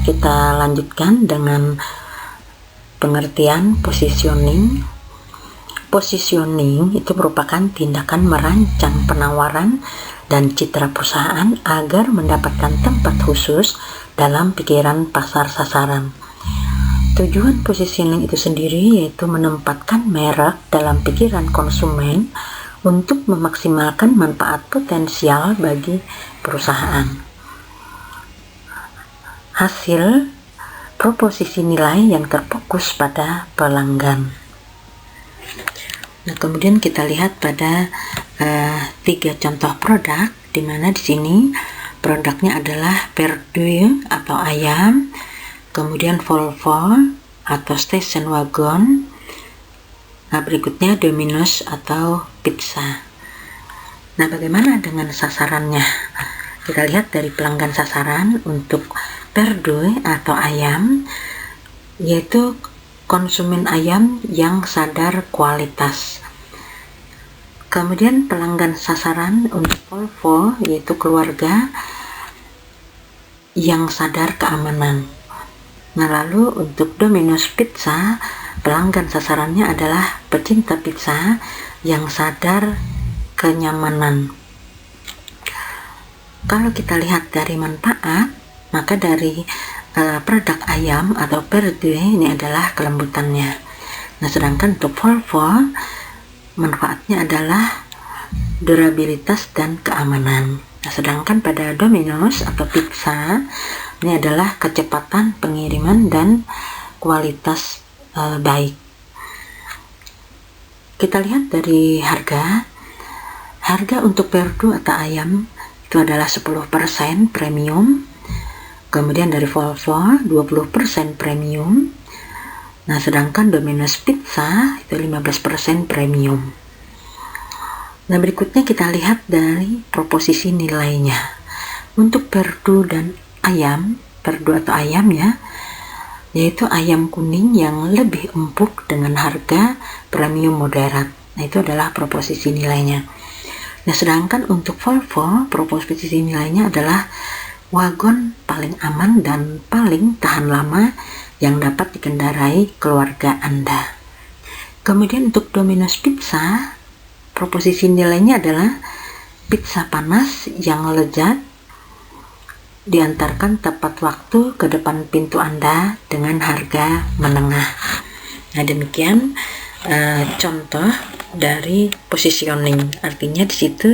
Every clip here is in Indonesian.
kita lanjutkan dengan pengertian positioning. Positioning itu merupakan tindakan merancang penawaran dan citra perusahaan agar mendapatkan tempat khusus dalam pikiran pasar sasaran. Tujuan positioning itu sendiri yaitu menempatkan merek dalam pikiran konsumen untuk memaksimalkan manfaat potensial bagi perusahaan. Hasil proposisi nilai yang terfokus pada pelanggan. Nah, kemudian kita lihat pada 3 contoh produk, di mana di sini produknya adalah Perdue atau ayam, kemudian Volvo atau station wagon. Nah, berikutnya Domino's atau pizza. Nah, bagaimana dengan sasarannya? Kita lihat dari pelanggan sasaran untuk Perdue atau ayam, yaitu konsumen ayam yang sadar kualitas. Kemudian pelanggan sasaran untuk Volvo yaitu keluarga yang sadar keamanan. Nah, lalu untuk Domino's Pizza, pelanggan sasarannya adalah pecinta pizza yang sadar kenyamanan. Kalau kita lihat dari manfaat, maka dari produk ayam atau Perdue ini adalah kelembutannya. Nah, sedangkan untuk Volvo manfaatnya adalah durabilitas dan keamanan. Nah, sedangkan pada Domino's atau pizza ini adalah kecepatan pengiriman dan kualitas baik. Kita lihat dari harga untuk Perdue atau ayam itu adalah 10% premium. Kemudian dari Volvo 20% premium. Nah, sedangkan Domino's Pizza itu 15% premium. Nah, berikutnya kita lihat dari proposisi nilainya. Untuk Perdue atau ayam ya, yaitu ayam kuning yang lebih empuk dengan harga premium moderat. Nah, itu adalah proposisi nilainya. Nah, sedangkan untuk Volvo, proposisi nilainya adalah wagon paling aman dan paling tahan lama yang dapat dikendarai keluarga Anda. Kemudian untuk Domino's Pizza, proposisi nilainya adalah pizza panas yang lezat diantarkan tepat waktu ke depan pintu Anda dengan harga menengah. Nah, demikian contoh dari positioning. Artinya di situ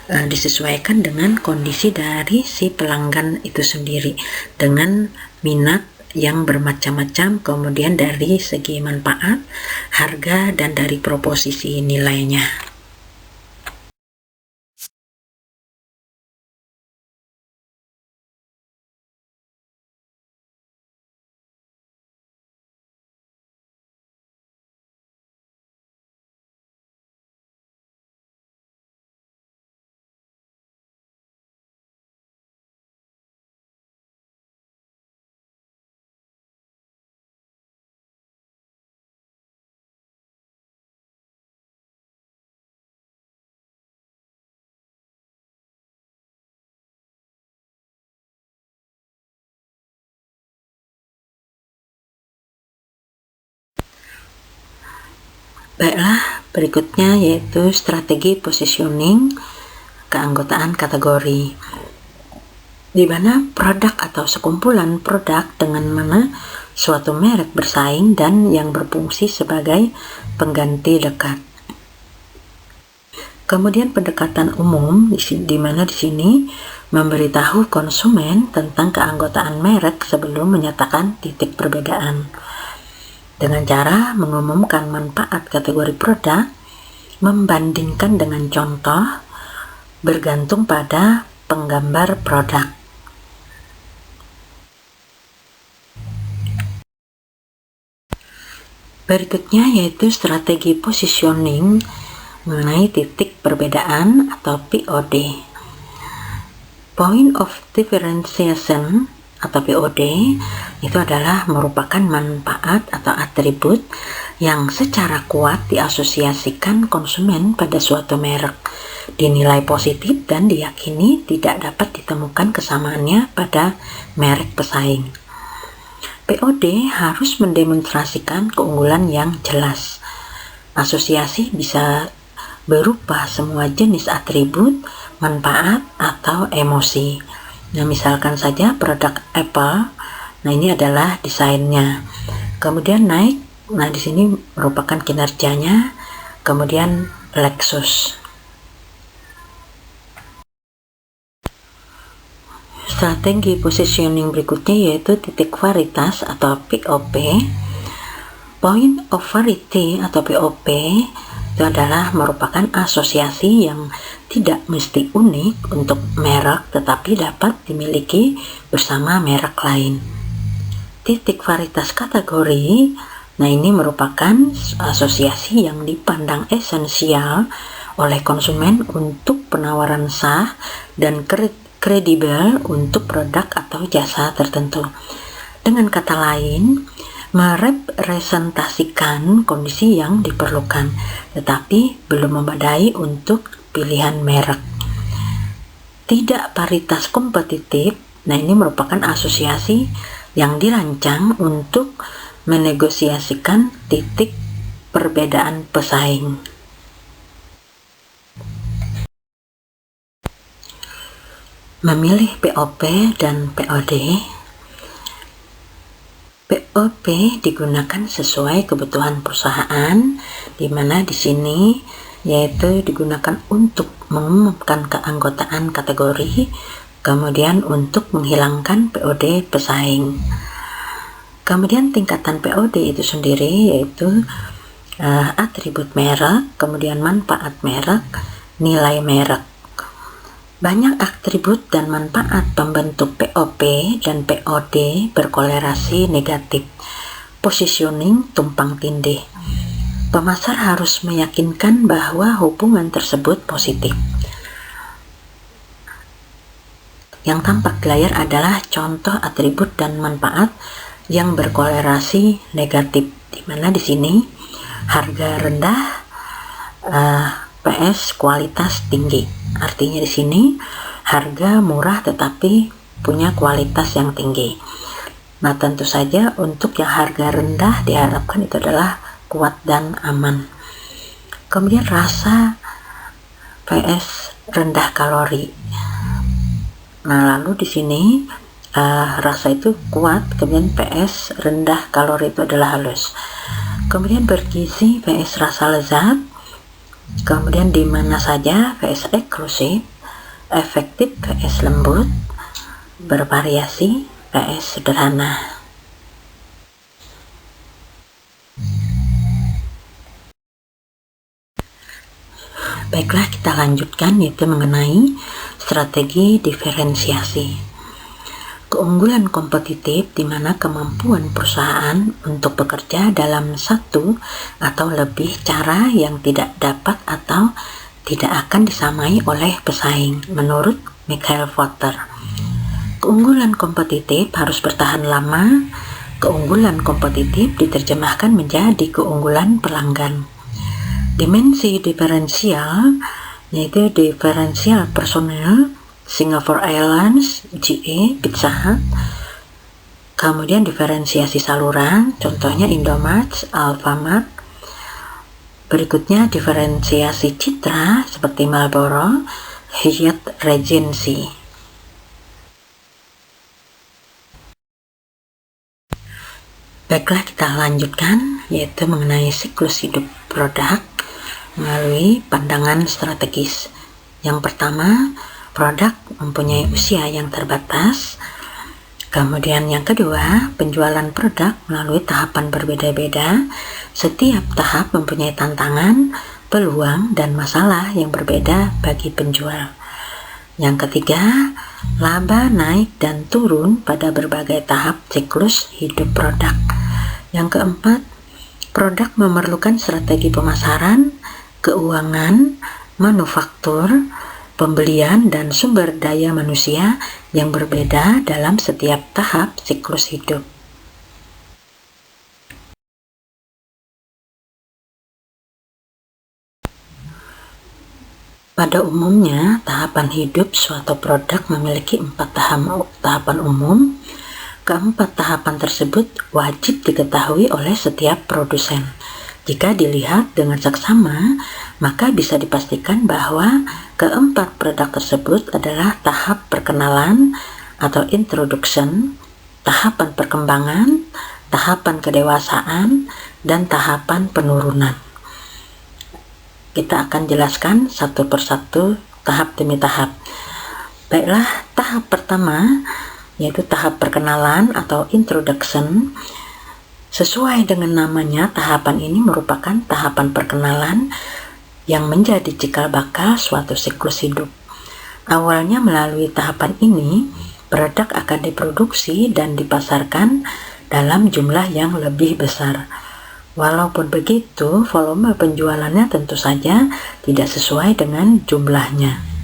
disesuaikan dengan kondisi dari si pelanggan itu sendiri dengan minat yang bermacam-macam, kemudian dari segi manfaat, harga, dan dari proposisi nilainya. Baiklah, berikutnya yaitu strategi positioning keanggotaan kategori, di mana produk atau sekumpulan produk dengan mana suatu merek bersaing dan yang berfungsi sebagai pengganti dekat. Kemudian pendekatan umum di mana di sini memberitahu konsumen tentang keanggotaan merek sebelum menyatakan titik perbedaan. Dengan cara mengumumkan manfaat kategori produk, membandingkan dengan contoh, bergantung pada penggambar produk. Berikutnya yaitu strategi positioning mengenai titik perbedaan atau POD. Point of differentiation atau POD itu adalah merupakan manfaat atau atribut yang secara kuat diasosiasikan konsumen pada suatu merek, dinilai positif dan diyakini tidak dapat ditemukan kesamaannya pada merek pesaing. POD harus mendemonstrasikan keunggulan yang jelas. Asosiasi bisa berupa semua jenis atribut, manfaat, atau emosi. Nah, misalkan saja produk Apple. Nah, ini adalah desainnya. Kemudian naik. Nah, di sini merupakan kinerjanya. Kemudian Lexus. Strategi positioning berikutnya yaitu titik varitas atau POP. Point of Variety atau POP itu adalah merupakan asosiasi yang tidak mesti unik untuk merek tetapi dapat dimiliki bersama merek lain. Titik varitas kategori, nah ini merupakan asosiasi yang dipandang esensial oleh konsumen untuk penawaran sah dan kredibel untuk produk atau jasa tertentu. Dengan kata lain, merepresentasikan kondisi yang diperlukan, tetapi belum memadai untuk pilihan merek. Tidak paritas kompetitif, nah ini merupakan asosiasi yang dirancang untuk menegosiasikan titik perbedaan pesaing. Memilih POP dan POD. POP digunakan sesuai kebutuhan perusahaan, di mana di sini yaitu digunakan untuk mengumumkan keanggotaan kategori, kemudian untuk menghilangkan POD pesaing. Kemudian tingkatan POD itu sendiri yaitu atribut merek, kemudian manfaat merek, nilai merek. Banyak atribut dan manfaat pembentuk POP dan POD berkolerasi negatif. Positioning tumpang tindih. Pemasar harus meyakinkan bahwa hubungan tersebut positif. Yang tampak di layar adalah contoh atribut dan manfaat yang berkolerasi negatif, di mana di sini harga rendah PS kualitas tinggi. Artinya di sini harga murah tetapi punya kualitas yang tinggi. Nah, tentu saja untuk yang harga rendah diharapkan itu adalah kuat dan aman. Kemudian rasa PS rendah kalori. Nah, lalu di sini rasa itu kuat, kemudian PS rendah kalori itu adalah halus. Kemudian bergizi PS rasa lezat. Kemudian di mana saja PS eksklusif, efektif PS lembut, bervariasi PS sederhana. Baiklah, kita lanjutkan yaitu mengenai strategi diferensiasi. Keunggulan kompetitif di mana kemampuan perusahaan untuk bekerja dalam satu atau lebih cara yang tidak dapat atau tidak akan disamai oleh pesaing, menurut Michael Porter. Keunggulan kompetitif harus bertahan lama. Keunggulan kompetitif diterjemahkan menjadi keunggulan pelanggan. Dimensi diferensial yaitu diferensial personel, Singapore Airlines, GE, Pizza Hut. Kemudian diferensiasi saluran, contohnya Indomaret, Alfamart. Berikutnya diferensiasi citra seperti Marlboro, Hyatt Regency. Baiklah, kita lanjutkan yaitu mengenai siklus hidup produk melalui pandangan strategis. Yang pertama, produk mempunyai usia yang terbatas. Kemudian yang kedua, penjualan produk melalui tahapan berbeda-beda. Setiap tahap mempunyai tantangan, peluang, dan masalah yang berbeda bagi penjual. Yang ketiga, laba naik dan turun pada berbagai tahap siklus hidup produk. Yang keempat, produk memerlukan strategi pemasaran, keuangan, manufaktur, pembelian, dan sumber daya manusia yang berbeda dalam setiap tahap siklus hidup. Pada umumnya, tahapan hidup suatu produk memiliki 4 tahapan umum. Keempat tahapan tersebut wajib diketahui oleh setiap produsen. Jika dilihat dengan seksama, maka bisa dipastikan bahwa keempat produk tersebut adalah tahap perkenalan atau introduction, tahapan perkembangan, tahapan kedewasaan, dan tahapan penurunan. Kita akan jelaskan satu persatu tahap demi tahap. Baiklah, tahap pertama yaitu tahap perkenalan atau introduction. Sesuai dengan namanya, tahapan ini merupakan tahapan perkenalan yang menjadi cikal bakal suatu siklus hidup. Awalnya melalui tahapan ini, produk akan diproduksi dan dipasarkan dalam jumlah yang lebih besar. Walaupun begitu, volume penjualannya tentu saja tidak sesuai dengan jumlahnya.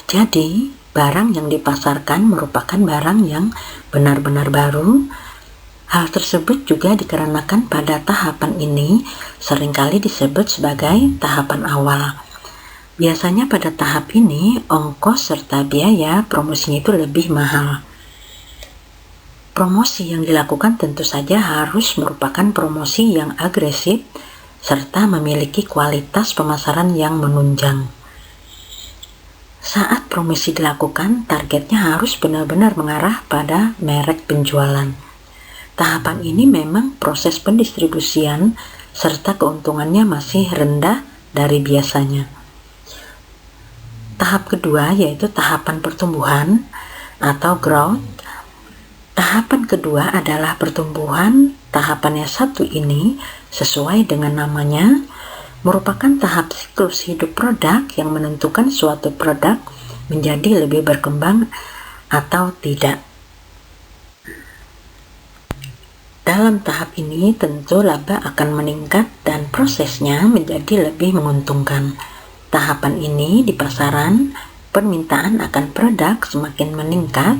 Jadi, barang yang dipasarkan merupakan barang yang benar-benar baru. Hal tersebut juga dikarenakan pada tahapan ini seringkali disebut sebagai tahapan awal. Biasanya pada tahap ini, ongkos serta biaya promosinya itu lebih mahal. Promosi yang dilakukan tentu saja harus merupakan promosi yang agresif serta memiliki kualitas pemasaran yang menunjang. Saat promosi dilakukan, targetnya harus benar-benar mengarah pada merek penjualan. Tahapan ini memang proses pendistribusian serta keuntungannya masih rendah dari biasanya. Tahap kedua yaitu tahapan pertumbuhan atau growth. Tahapan kedua adalah pertumbuhan. Tahapan yang satu ini sesuai dengan namanya merupakan tahap siklus hidup produk yang menentukan suatu produk menjadi lebih berkembang atau tidak. Dalam tahap ini tentu laba akan meningkat dan prosesnya menjadi lebih menguntungkan. Tahapan ini di pasaran, permintaan akan produk semakin meningkat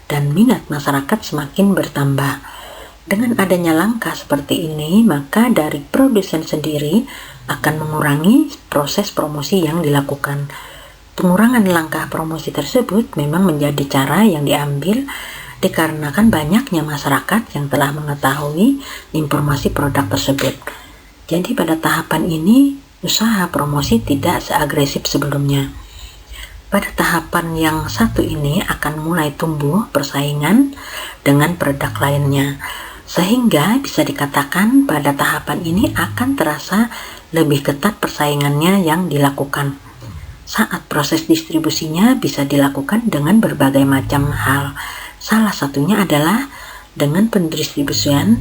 dan minat masyarakat semakin bertambah. Dengan adanya langkah seperti ini, maka dari produsen sendiri akan mengurangi proses promosi yang dilakukan. Pengurangan langkah promosi tersebut memang menjadi cara yang diambil dikarenakan banyaknya masyarakat yang telah mengetahui informasi produk tersebut. Jadi pada tahapan ini, usaha promosi tidak seagresif sebelumnya. Pada tahapan yang satu ini akan mulai tumbuh persaingan dengan produk lainnya. Sehingga bisa dikatakan pada tahapan ini akan terasa lebih ketat persaingannya yang dilakukan. Saat proses distribusinya bisa dilakukan dengan berbagai macam hal. Salah satunya adalah dengan pendistribusian,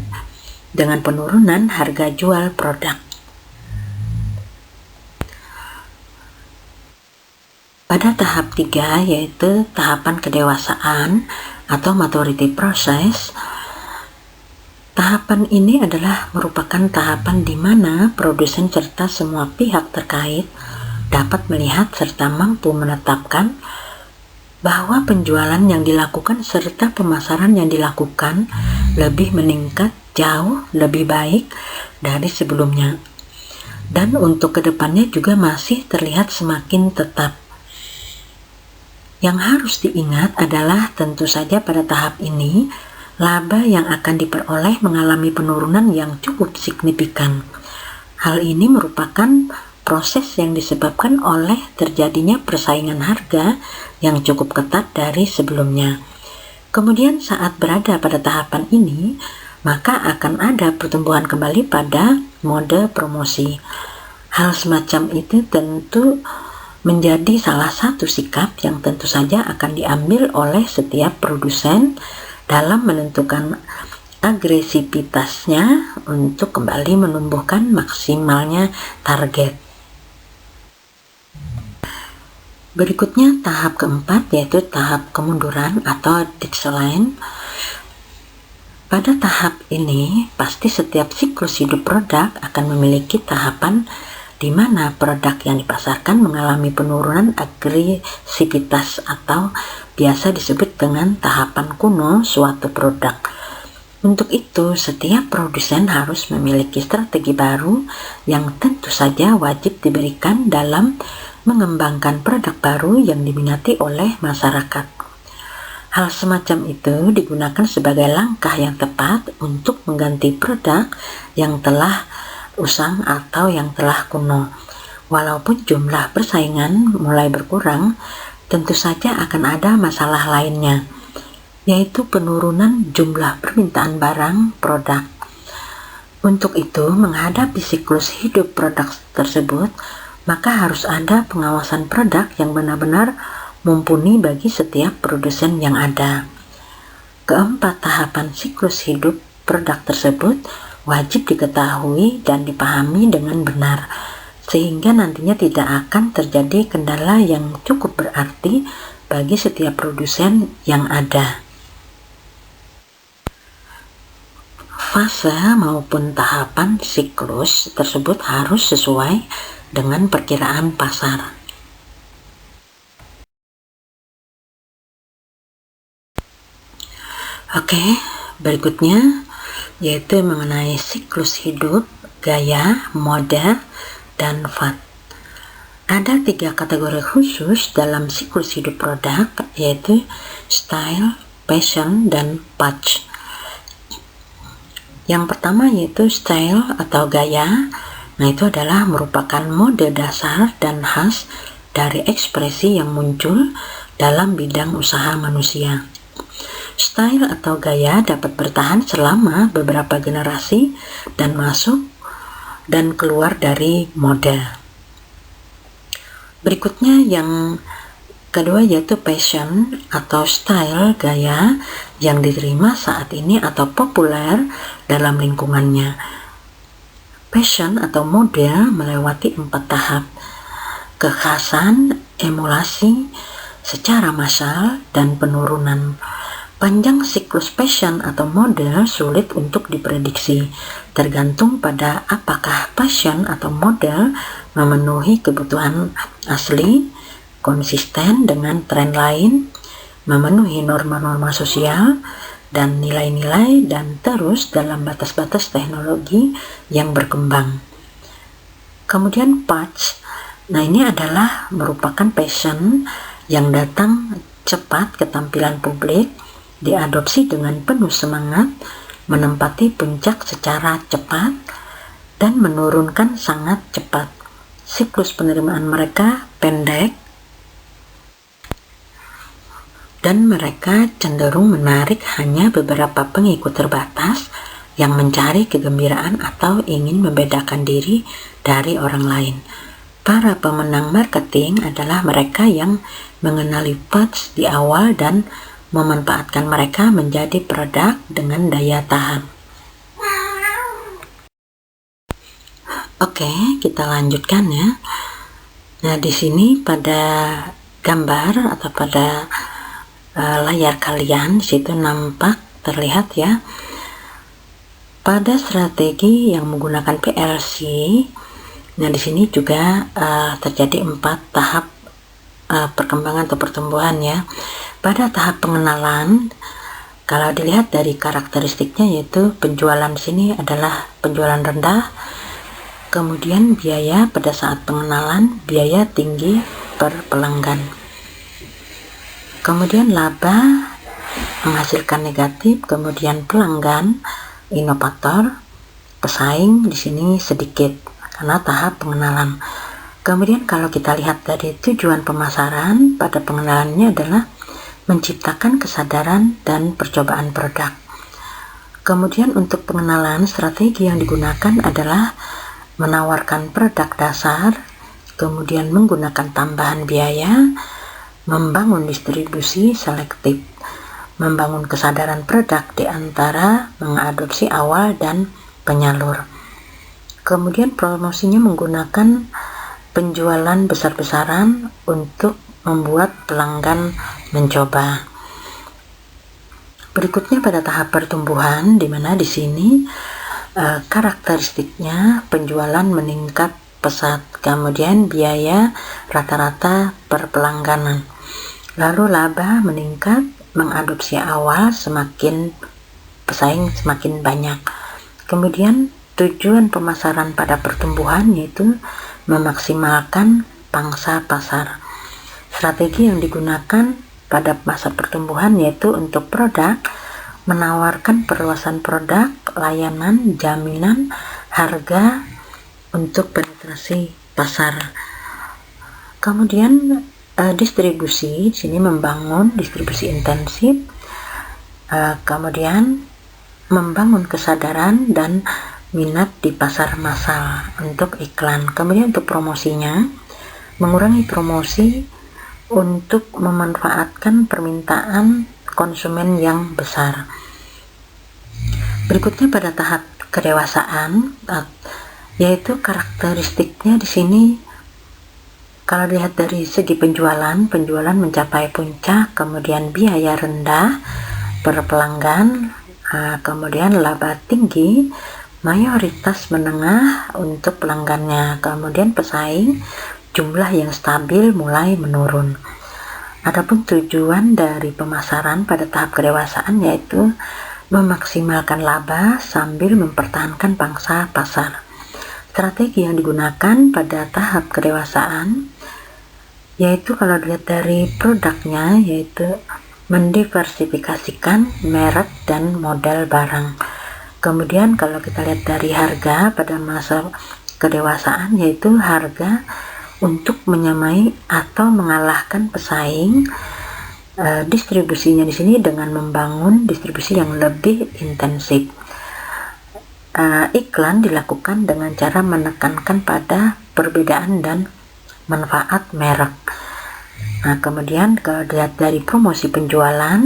dengan penurunan harga jual produk. Pada tahap 3 yaitu tahapan kedewasaan atau maturity process. Tahapan ini adalah merupakan tahapan di mana produsen serta semua pihak terkait dapat melihat serta mampu menetapkan bahwa penjualan yang dilakukan serta pemasaran yang dilakukan lebih meningkat jauh lebih baik dari sebelumnya. Dan untuk kedepannya juga masih terlihat semakin tetap. Yang harus diingat adalah tentu saja pada tahap ini, laba yang akan diperoleh mengalami penurunan yang cukup signifikan. Hal ini merupakan proses yang disebabkan oleh terjadinya persaingan harga yang cukup ketat dari sebelumnya. Kemudian saat berada pada tahapan ini, maka akan ada pertumbuhan kembali pada mode promosi. Hal semacam itu tentu menjadi salah satu sikap yang tentu saja akan diambil oleh setiap produsen dalam menentukan agresivitasnya untuk kembali menumbuhkan maksimalnya target. Berikutnya tahap keempat yaitu tahap kemunduran atau decline. Pada tahap ini pasti setiap siklus hidup produk akan memiliki tahapan di mana produk yang dipasarkan mengalami penurunan agresivitas atau biasa disebut dengan tahapan kuno suatu produk. Untuk itu, setiap produsen harus memiliki strategi baru yang tentu saja wajib diberikan dalam mengembangkan produk baru yang diminati oleh masyarakat. Hal semacam itu digunakan sebagai langkah yang tepat untuk mengganti produk yang telah usang atau yang telah kuno. Walaupun jumlah persaingan mulai berkurang, tentu saja akan ada masalah lainnya, yaitu penurunan jumlah permintaan barang produk. Untuk itu, menghadapi siklus hidup produk tersebut, maka harus ada pengawasan produk yang benar-benar mumpuni bagi setiap produsen yang ada. Keempat tahapan siklus hidup produk tersebut wajib diketahui dan dipahami dengan benar, sehingga nantinya tidak akan terjadi kendala yang cukup berarti bagi setiap produsen yang ada. Fase maupun tahapan siklus tersebut harus sesuai dengan perkiraan pasar. Oke, berikutnya yaitu mengenai siklus hidup, gaya, mode, dan fad. Ada 3 kategori khusus dalam siklus hidup produk, yaitu style, fashion, dan patch. Yang pertama yaitu style atau gaya. Nah, itu adalah merupakan mode dasar dan khas dari ekspresi yang muncul dalam bidang usaha manusia. Style atau gaya dapat bertahan selama beberapa generasi dan masuk dan keluar dari mode. Berikutnya yang kedua yaitu fashion atau style gaya yang diterima saat ini atau populer dalam lingkungannya. Fashion atau mode melewati 4 tahap: kekhasan, emulasi, secara massal, dan penurunan. Panjang siklus fashion atau mode sulit untuk diprediksi, tergantung pada apakah fashion atau mode memenuhi kebutuhan asli, konsisten dengan tren lain, memenuhi norma-norma sosial dan nilai-nilai, dan terus dalam batas-batas teknologi yang berkembang. Kemudian patch, nah ini adalah merupakan fashion yang datang cepat ke tampilan publik, diadopsi dengan penuh semangat, menempati puncak secara cepat, dan menurunkan sangat cepat. Siklus penerimaan mereka pendek, dan mereka cenderung menarik hanya beberapa pengikut terbatas yang mencari kegembiraan atau ingin membedakan diri dari orang lain. Para pemenang marketing adalah mereka yang mengenali patch di awal dan memanfaatkan mereka menjadi produk dengan daya tahan. Oke, kita lanjutkan ya. Nah, di sini pada gambar atau pada layar kalian di situ nampak terlihat ya. Pada strategi yang menggunakan PLC, nah di sini juga terjadi 4 tahap perkembangan atau pertumbuhan ya. Pada tahap pengenalan, kalau dilihat dari karakteristiknya yaitu penjualan di sini adalah penjualan rendah, kemudian biaya pada saat pengenalan, biaya tinggi per pelanggan. Kemudian laba menghasilkan negatif, kemudian pelanggan inovator, pesaing di sini sedikit karena tahap pengenalan. Kemudian kalau kita lihat dari tujuan pemasaran, pada pengenalannya adalah menciptakan kesadaran dan percobaan produk. Kemudian untuk pengenalan, strategi yang digunakan adalah menawarkan produk dasar, kemudian menggunakan tambahan biaya, membangun distribusi selektif, membangun kesadaran produk di antara mengadopsi awal dan penyalur. Kemudian promosinya menggunakan penjualan besar-besaran untuk membuat pelanggan mencoba. Berikutnya pada tahap pertumbuhan, di mana di sini karakteristiknya penjualan meningkat pesat, kemudian biaya rata-rata per pelangganan, lalu laba meningkat, mengadopsi awal semakin pesaing semakin banyak. Kemudian tujuan pemasaran pada pertumbuhan yaitu memaksimalkan pangsa pasar. Strategi yang digunakan pada masa pertumbuhan, yaitu untuk produk, menawarkan perluasan produk, layanan, jaminan, harga untuk penetrasi pasar. Kemudian distribusi, di sini membangun distribusi intensif, kemudian membangun kesadaran dan minat di pasar massal untuk iklan. Kemudian untuk promosinya, mengurangi promosi untuk memanfaatkan permintaan konsumen yang besar. Berikutnya pada tahap kedewasaan, yaitu karakteristiknya di sini kalau dilihat dari segi penjualan mencapai puncak, kemudian biaya rendah per pelanggan, kemudian laba tinggi, mayoritas menengah untuk pelanggannya, kemudian pesaing, jumlah yang stabil mulai menurun. Adapun tujuan dari pemasaran pada tahap kedewasaan yaitu memaksimalkan laba sambil mempertahankan pangsa pasar. Strategi yang digunakan pada tahap kedewasaan yaitu kalau dilihat dari produknya, yaitu mendiversifikasikan merek dan model barang. Kemudian kalau kita lihat dari harga pada masa kedewasaan, yaitu harga untuk menyamai atau mengalahkan pesaing. Distribusinya di sini dengan membangun distribusi yang lebih intensif. Iklan dilakukan dengan cara menekankan pada perbedaan dan manfaat merek. Nah, kemudian kalau dilihat dari promosi penjualan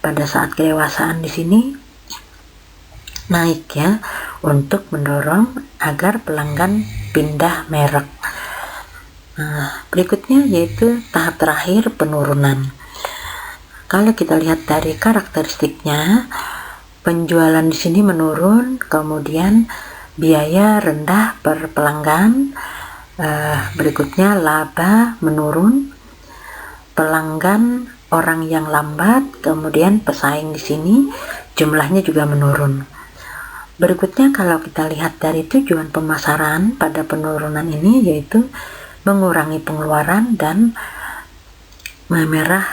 pada saat kedewasaan di sini naik ya, untuk mendorong agar pelanggan pindah merek. Nah, berikutnya yaitu tahap terakhir, penurunan. Kalau kita lihat dari karakteristiknya, penjualan di sini menurun, kemudian biaya rendah per pelanggan, berikutnya laba menurun, pelanggan orang yang lambat, kemudian pesaing di sini jumlahnya juga menurun. Berikutnya kalau kita lihat dari tujuan pemasaran pada penurunan ini yaitu mengurangi pengeluaran dan memerah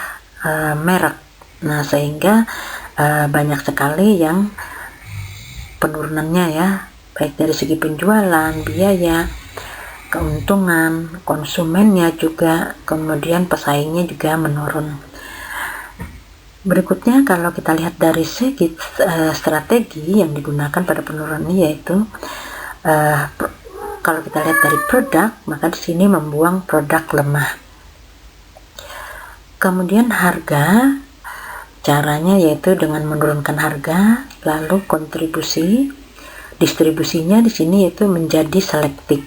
merek. Nah, sehingga banyak sekali yang penurunannya ya, baik dari segi penjualan, biaya, keuntungan, konsumennya juga, kemudian pesaingnya juga menurun. Berikutnya kalau kita lihat dari segi strategi yang digunakan pada penurunan ini yaitu kalau kita lihat dari produk, maka di sini membuang produk lemah. Kemudian harga, caranya yaitu dengan menurunkan harga, lalu kontribusi, distribusinya di sini yaitu menjadi selektif,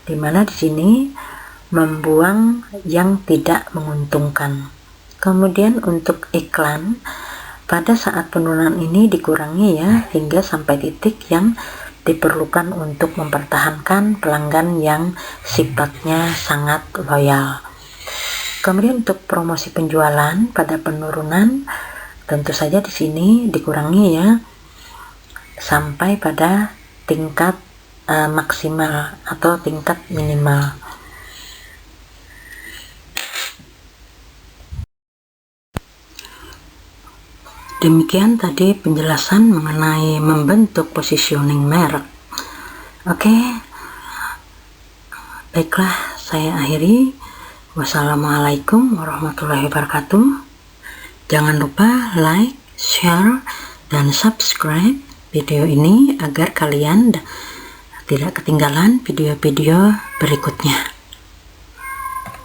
di mana di sini membuang yang tidak menguntungkan. Kemudian untuk iklan, pada saat penurunan ini dikurangi ya, hingga sampai titik yang diperlukan untuk mempertahankan pelanggan yang sifatnya sangat loyal. Kemudian untuk promosi penjualan pada penurunan, tentu saja di sini dikurangi ya, sampai pada tingkat maksimal atau tingkat minimal. Demikian tadi penjelasan mengenai membentuk positioning merek. Oke, baiklah, saya akhiri. Wassalamualaikum warahmatullahi wabarakatuh. Jangan lupa like, share, dan subscribe video ini agar kalian tidak ketinggalan video-video berikutnya.